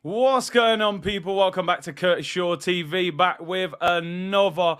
What's going on, people? Welcome back to Curtis Shaw TV, back with another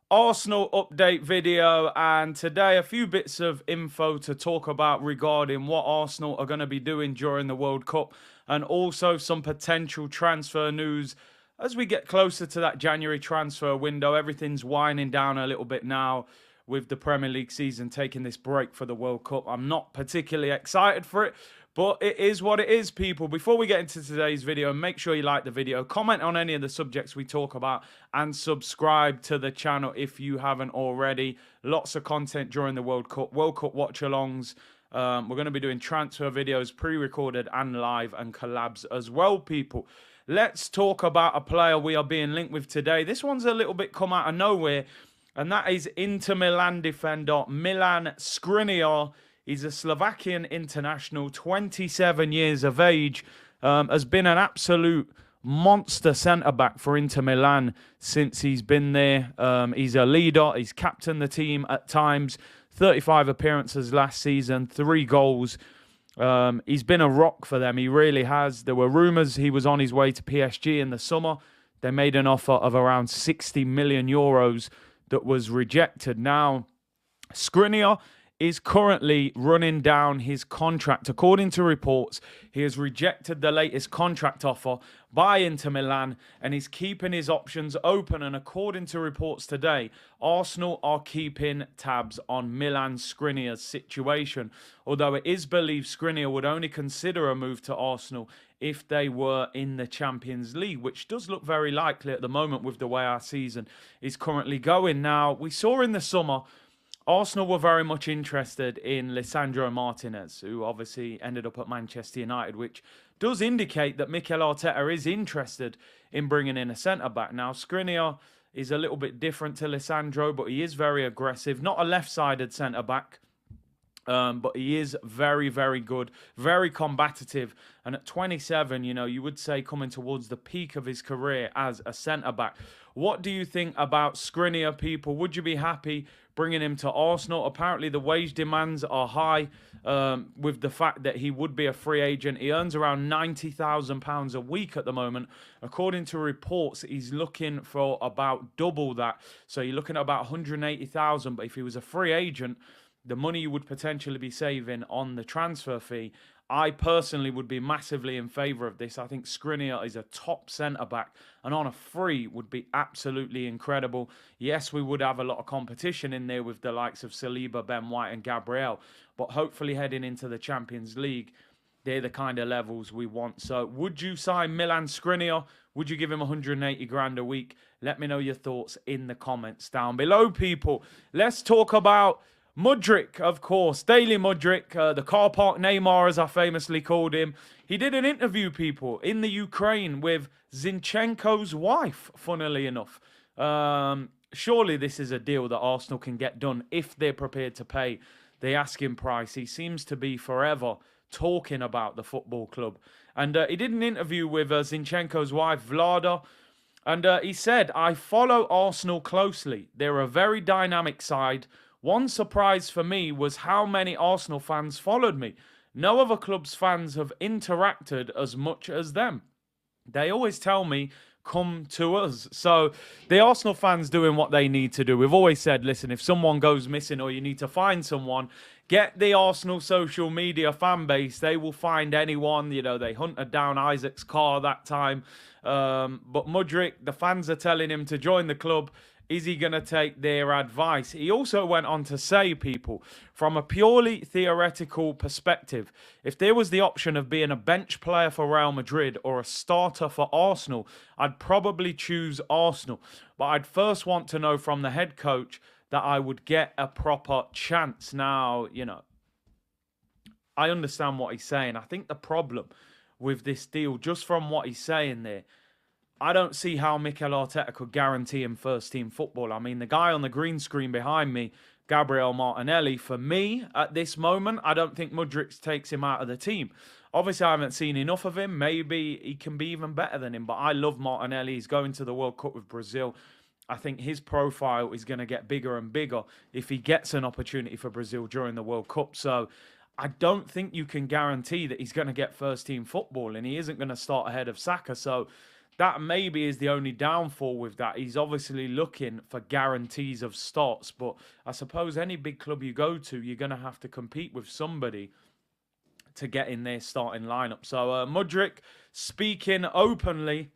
Arsenal update video. And today, a few bits of info to talk about regarding what Arsenal are going to be doing during the World Cup, and also some potential transfer news as we get closer to that January transfer window. Everything's winding down a little bit now with the Premier League season taking this break for the World Cup. I'm not particularly excited for it, but it is what it is, people. Before we get into today's video, make sure you like the video, comment on any of the subjects we talk about, and subscribe to the channel if you haven't already. Lots of content during the World Cup watch-alongs. We're going to be doing transfer videos, pre-recorded and live, and collabs as well, people. Let's talk about a player we are being linked with today. This one's a little bit come out of nowhere, and that is Inter Milan defender Milan Skriniar. He's a Slovakian international, 27 years of age, has been an absolute monster centre-back for Inter Milan since he's been there. He's a leader, he's captained the team at times, 35 appearances last season, 3 goals. He's been a rock for them, he really has. There were rumours he was on his way to PSG in the summer. They made an offer of around 60 million euros that was rejected. Now, Skriniar is currently running down his contract. According to reports, he has rejected the latest contract offer by Inter Milan and is keeping his options open. And according to reports today, Arsenal are keeping tabs on Milan Skriniar's situation. Although it is believed Skriniar would only consider a move to Arsenal if they were in the Champions League, which does look very likely at the moment with the way our season is currently going. Now, we saw in the summer Arsenal were very much interested in Lisandro Martinez, who obviously ended up at Manchester United, which does indicate that Mikel Arteta is interested in bringing in a centre-back. Now, Skriniar is a little bit different to Lisandro, but he is very aggressive. Not a left-sided centre-back, but he is very, very good, very combative. And at 27, you know, you would say coming towards the peak of his career as a centre-back. What do you think about Skriniar, people? Would you be happy bringing him to Arsenal? Apparently, the wage demands are high with the fact that he would be a free agent. He earns around £90,000 a week at the moment. According to reports, he's looking for about double that. So you're looking at about 180,000. But if he was a free agent, the money you would potentially be saving on the transfer fee, I personally would be massively in favour of this. I think Skriniar is a top centre-back, and on a free would be absolutely incredible. Yes, we would have a lot of competition in there with the likes of Saliba, Ben White and Gabriel, but hopefully heading into the Champions League, they're the kind of levels we want. So would you sign Milan Skriniar? Would you give him 180 grand a week? Let me know your thoughts in the comments down below, people. Let's talk about Mudryk, of course, Daily Mudryk, the car park Neymar, as I famously called him. He did an interview, people, in the Ukraine with Zinchenko's wife, funnily enough. Surely this is a deal that Arsenal can get done if they're prepared to pay the asking price. He seems to be forever talking about the football club. And he did an interview with Zinchenko's wife, Vlada. And he said, "I follow Arsenal closely. They're a very dynamic side. One surprise for me was how many Arsenal fans followed me. No other club's fans have interacted as much as them. They always tell me, come to us." So the Arsenal fans doing what they need to do. We've always said, listen, if someone goes missing or you need to find someone, get the Arsenal social media fan base. They will find anyone. You know, they hunted down Isaac's car that time. But Mudryk, the fans are telling him to join the club. Is he going to take their advice? He also went on to say, people, from a purely theoretical perspective, if there was the option of being a bench player for Real Madrid or a starter for Arsenal, I'd probably choose Arsenal. But I'd first want to know from the head coach that I would get a proper chance. Now, you know, I understand what he's saying. I think the problem with this deal, just from what he's saying there, I don't see how Mikel Arteta could guarantee him first-team football. I mean, the guy on the green screen behind me, Gabriel Martinelli, for me, at this moment, I don't think Mudryk takes him out of the team. Obviously, I haven't seen enough of him. Maybe he can be even better than him, but I love Martinelli. He's going to the World Cup with Brazil. I think his profile is going to get bigger and bigger if he gets an opportunity for Brazil during the World Cup. So I don't think you can guarantee that he's going to get first team football, and he isn't going to start ahead of Saka. So that maybe is the only downfall with that. He's obviously looking for guarantees of starts, but I suppose any big club you go to, you're going to have to compete with somebody to get in their starting lineup. So Mudryk speaking openly.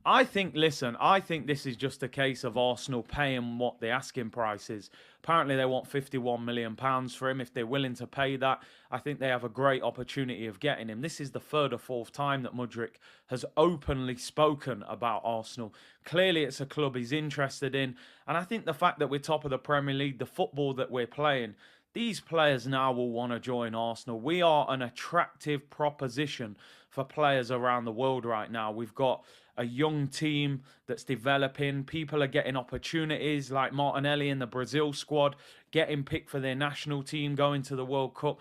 I think this is just a case of Arsenal paying what the asking price is. Apparently, they want £51 million for him. If they're willing to pay that, I think they have a great opportunity of getting him. This is the third or fourth time that Mudryk has openly spoken about Arsenal. Clearly, it's a club he's interested in. And I think the fact that we're top of the Premier League, the football that we're playing, these players now will want to join Arsenal. We are an attractive proposition for players around the world right now. We've got a young team that's developing. People are getting opportunities like Martinelli in the Brazil squad, getting picked for their national team, going to the World Cup.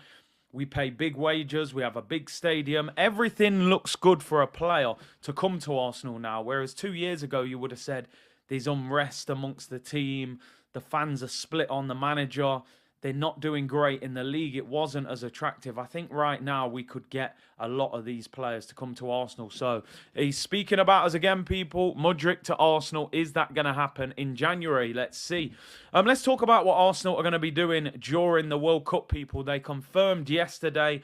We pay big wages. We have a big stadium. Everything looks good for a player to come to Arsenal now. Whereas 2 years ago, you would have said there's unrest amongst the team. The fans are split on the manager. They're not doing great in the league. It wasn't as attractive. I think right now we could get a lot of these players to come to Arsenal. So he's speaking about us again, people. Mudryk to Arsenal. Is that going to happen in January? Let's see. Let's talk about what Arsenal are going to be doing during the World Cup, people. They confirmed yesterday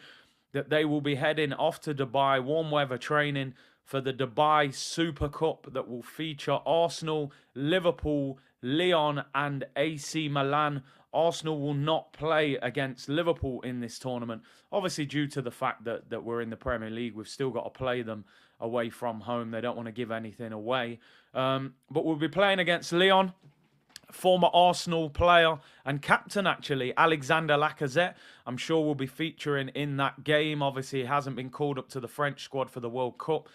that they will be heading off to Dubai, warm weather training for the Dubai Super Cup that will feature Arsenal, Liverpool, Lyon and AC Milan. Arsenal will not play against Liverpool in this tournament. Obviously, due to the fact that we're in the Premier League, we've still got to play them away from home. They don't want to give anything away. But we'll be playing against Lyon, former Arsenal player and captain, actually, Alexander Lacazette. I'm sure we'll be featuring in that game. Obviously, he hasn't been called up to the French squad for the World Cup.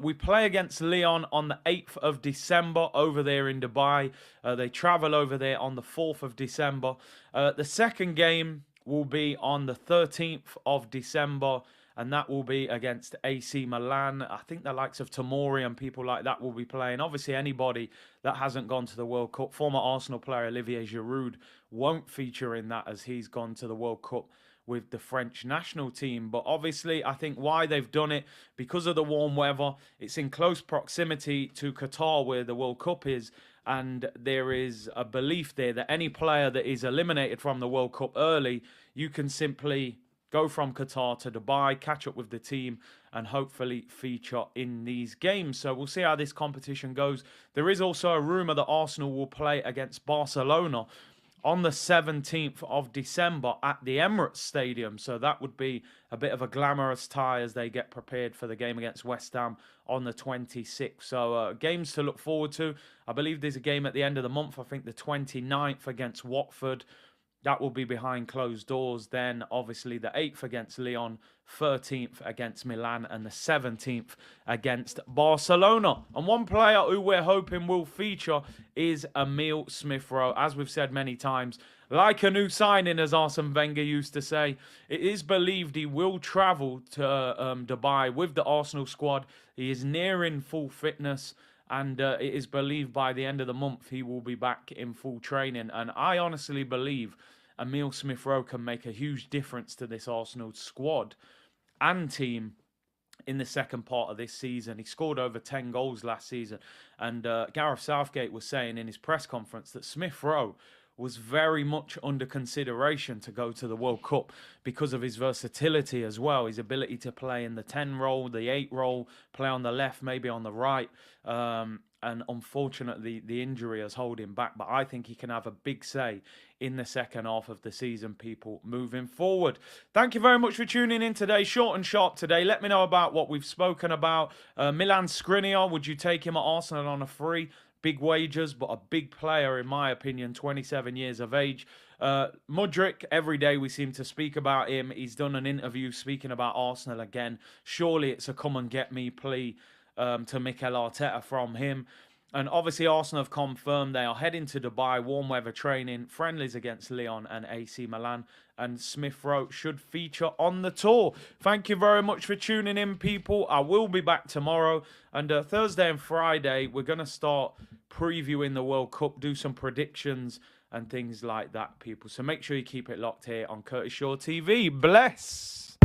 We play against Lyon on the 8th of December over there in Dubai. They travel over there on the 4th of December. The second game will be on the 13th of December, and that will be against AC Milan. I think the likes of Tomori and people like that will be playing. Obviously, anybody that hasn't gone to the World Cup, former Arsenal player Olivier Giroud won't feature in that as he's gone to the World Cup with the French national team. But obviously, I think why they've done it, because of the warm weather, it's in close proximity to Qatar where the World Cup is, and there is a belief there that any player that is eliminated from the World Cup early, you can simply go from Qatar to Dubai, catch up with the team, and hopefully feature in these games. So we'll see how this competition goes. There is also a rumour that Arsenal will play against Barcelona on the 17th of December at the Emirates Stadium. So that would be a bit of a glamorous tie as they get prepared for the game against West Ham on the 26th. So games to look forward to. I believe there's a game at the end of the month, I think the 29th against Watford. That will be behind closed doors. Then, obviously, the 8th against Lyon, 13th against Milan, and the 17th against Barcelona. And one player who we're hoping will feature is Emile Smith-Rowe. As we've said many times, like a new signing, as Arsene Wenger used to say, it is believed he will travel to Dubai with the Arsenal squad. He is nearing full fitness. And it is believed by the end of the month he will be back in full training. And I honestly believe Emile Smith-Rowe can make a huge difference to this Arsenal squad and team in the second part of this season. He scored over 10 goals last season. And Gareth Southgate was saying in his press conference that Smith-Rowe was very much under consideration to go to the World Cup because of his versatility as well. His ability to play in the 10 role, the 8 role, play on the left, maybe on the right. And unfortunately, the injury has held him back. But I think he can have a big say in the second half of the season, people, moving forward. Thank you very much for tuning in today. Short and sharp today. Let me know about what we've spoken about. Eye Skriniar, would you take him at Arsenal on a free? Big wages, but a big player, in my opinion, 27 years of age. Mudryk, every day we seem to speak about him. He's done an interview speaking about Arsenal again. Surely it's a come and get me plea to Mikel Arteta from him. And obviously Arsenal have confirmed they are heading to Dubai, warm weather training, friendlies against Lyon and AC Milan. And Smith-Rowe should feature on the tour. Thank you very much for tuning in, people. I will be back tomorrow. And Thursday and Friday, we're going to start previewing the World Cup, do some predictions and things like that, people. So make sure you keep it locked here on Curtis Shaw TV. Bless.